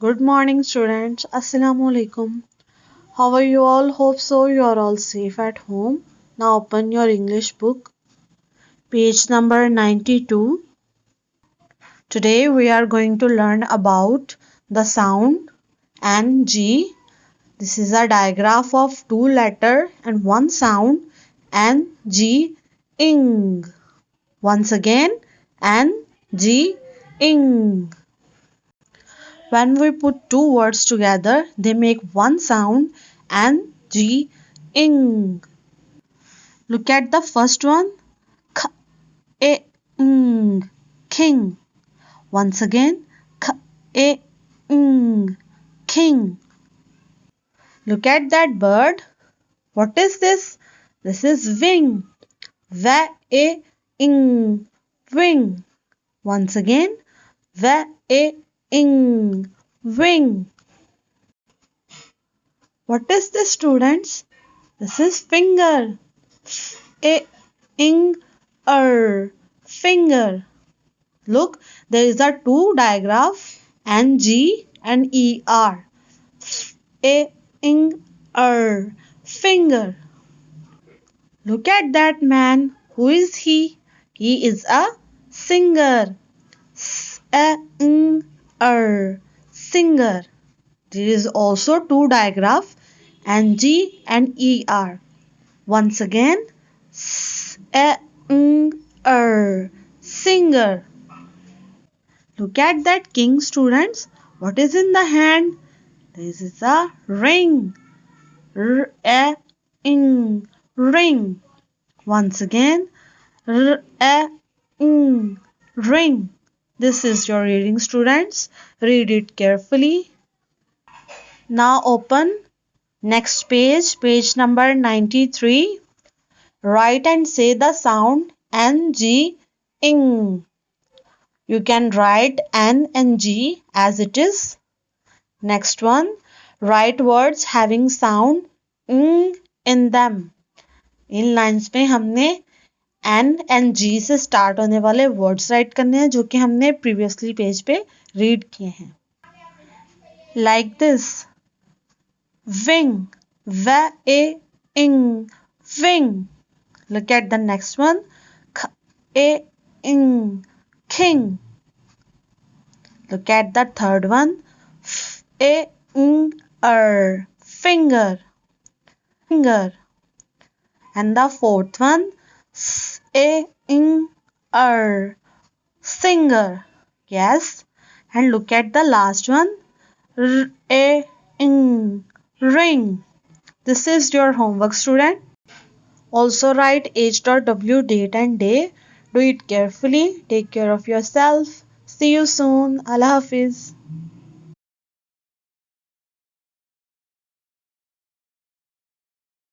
Good morning, students. Assalamu alaikum. How are you all? Hope so. You are all safe at home. Now open your English book, page number 92. Today we are going to learn about the sound Ng. This is a diagram of two letter and one sound Ng, ing. Once again, Ng, ing. When we put two words together, they make one sound Ng, ing. Look at the first one, k, e, ing, king. Once again, k, e, ing, king. Look at that bird. What is this? This is wing. Va, e, ing, wing. Once again, va, e, ing, wing. What is this, students? This is finger. A ing er finger. Look, there is a two digraph Ng and er. A ing er finger. Look at that man. Who is he? He is a singer. A ing er singer. There is also two digraph Ng and er. Once again, singer. Look at that king, students. What is in the hand? This is a ring. Ring. Ring. Once again, ring. This is your reading, students. Read it carefully. Now open next page, page number 93. Write and say the sound Ng, ing. You can write N and G as it is. Next one, write words having sound ing in them. In lines में हमने N and G से start होने वाले words right करने हैं जो कि हमने प्रीवियसली पेज पे रीड किए हैं. Like this, wing, v-a-ing, wing. Look at the next one, k-a-ing, king. Look at the third one, f-a-ing-er, finger, finger. And the fourth one, s-a-ing-er, singer. Yes. And look at the last one, r-a-ing, ring. This is your homework, student. Also write H.W, date and day. Do it carefully. Take care of yourself. See you soon. Allah Hafiz.